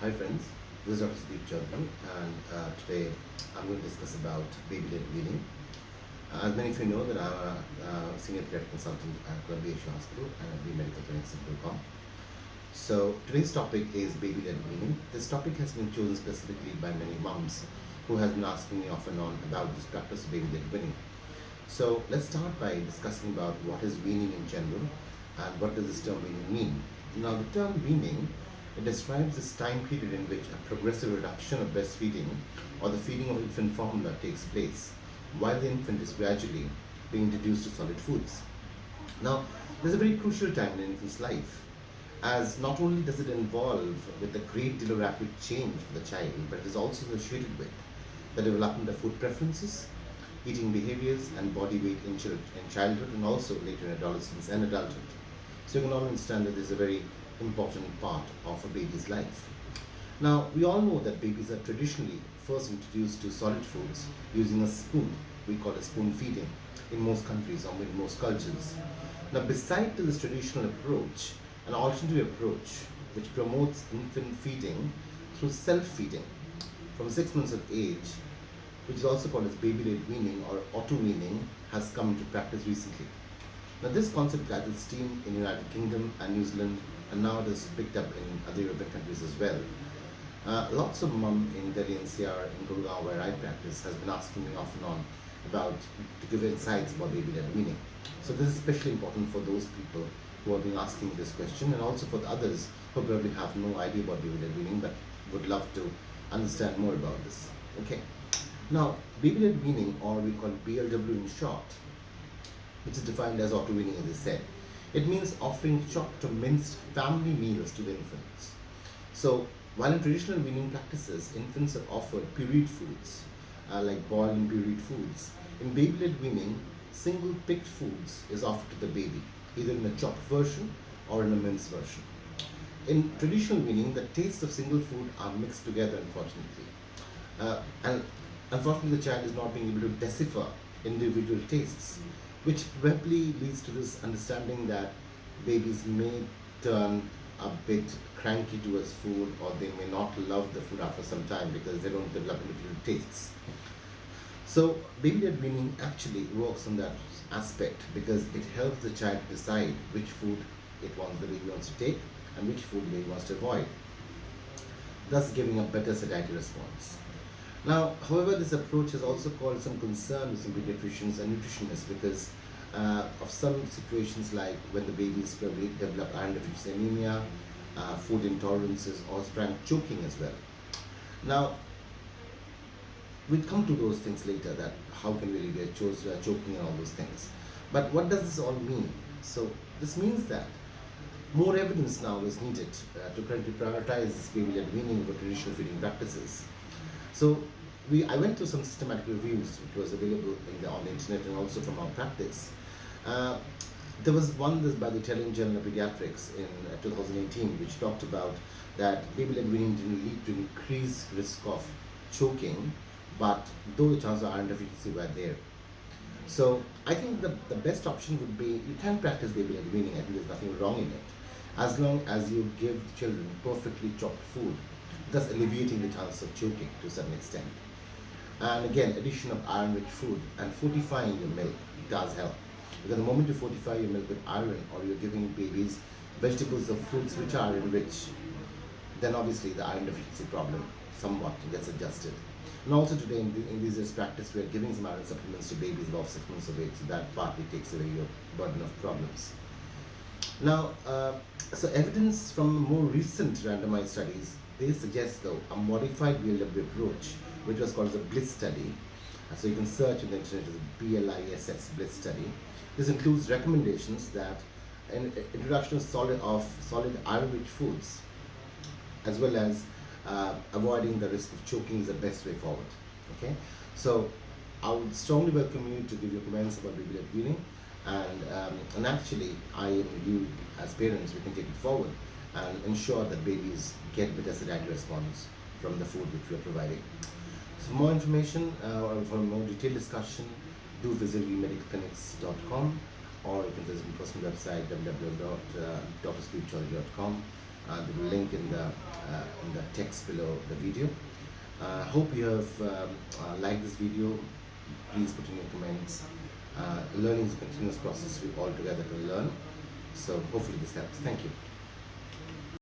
Hi friends, this is Dr. Sudip Chowdhury and today I'm going to discuss about baby-led weaning. As many of you know that I'm a senior pediatric consultant at Columbia Hospital and at the Medical Clinics in Gurgaon. So today's topic is baby-led weaning. This topic has been chosen specifically by many moms who have been asking me off and on about this practice of baby-led weaning. So let's start by discussing about what is weaning in general and what does this term weaning mean. Now the term weaning, it describes this time period in which a progressive reduction of breastfeeding or the feeding of infant formula takes place while the infant is gradually being introduced to solid foods. Now, this is a very crucial time in an infant's life, as not only does it involve with a great deal of rapid change for the child, but it is also associated with the development of food preferences, eating behaviors, and body weight in childhood and also later in adolescence and adulthood. So you can all understand that this is a very important part of a baby's life. Now, we all know that babies are traditionally first introduced to solid foods using a spoon. We call it spoon feeding in most countries or in most cultures. Now, beside to this traditional approach, an alternative approach which promotes infant feeding through self-feeding from 6 months of age, which is also called as baby-led weaning or auto-weaning, has come into practice recently. Now, this concept gathered steam in the United Kingdom and New Zealand, and now it is picked up in other European countries as well. Lots of mum in Delhi NCR, in Gurgaon, where I practice, has been asking me off and on about to give insights about baby-led weaning. So this is especially important for those people who have been asking this question, and also for the others who probably have no idea about baby-led weaning but would love to understand more about this. Okay. Now, baby-led weaning, or we call it BLW in short, which is defined as auto-weaning, as I said. It means offering chopped or minced family meals to the infants. So, while in traditional weaning practices, infants are offered pureed foods, like boiled and pureed foods, in baby-led weaning, single picked foods is offered to the baby, either in a chopped version or in a minced version. In traditional weaning, the tastes of single food are mixed together, unfortunately. And unfortunately, the child is not being able to decipher individual tastes, which probably leads to this understanding that babies may turn a bit cranky towards food, or they may not love the food after some time because they don't develop individual tastes. So baby-led weaning actually works on that aspect because it helps the child decide which food the baby wants to take and which food the baby wants to avoid, thus giving a better satiety response. Now, however, this approach has also caused some concern with some pediatricians and nutritionists because of some situations like when the babies probably develop iron deficiency anemia, food intolerances, or frank choking as well. Now, we'll come to those things later, that how can we alleviate choking and all those things. But what does this all mean? So, this means that more evidence now is needed to currently prioritize this baby-led weaning over traditional feeding practices. So I went through some systematic reviews which was available on the internet and also from our practice. Uh, there was one by the Italian Journal of Pediatrics in 2018 which talked about that baby-led weaning didn't lead to increased risk of choking, but though the chances of iron deficiency were there. So I think the best option would be, you can practice baby-led weaning. I think there's nothing wrong in it, as long as you give children perfectly chopped food, thus alleviating the chance of choking to a certain extent. And again, addition of iron-rich food and fortifying your milk does help. Because the moment you fortify your milk with iron, or you're giving babies vegetables or fruits which are iron-rich, then obviously the iron deficiency problem somewhat gets adjusted. And also today in these days practice, we are giving some iron supplements to babies above 6 months of age, so that partly takes away your burden of problems. Now, so evidence from more recent randomized studies, they suggest though a modified BLW approach, which was called as a BLISS study. So you can search on the internet as a BLISS BLISS study. This includes recommendations that an introduction of solid iron-rich foods, as well as avoiding the risk of choking, is the best way forward. Okay, so I would strongly welcome you to give your comments about baby-led weaning, and actually I and you as parents, we can take it forward and ensure that babies get better satiety response from the food which we are providing. So for more information or for more detailed discussion, do visit medicalclinics.com, or you can visit my personal website www.drspeedchoice.com. The link in the text below the video. Hope you have liked this video. Please put in your comments. Learning is a continuous process. We all together to learn. So hopefully this helps. Thank you.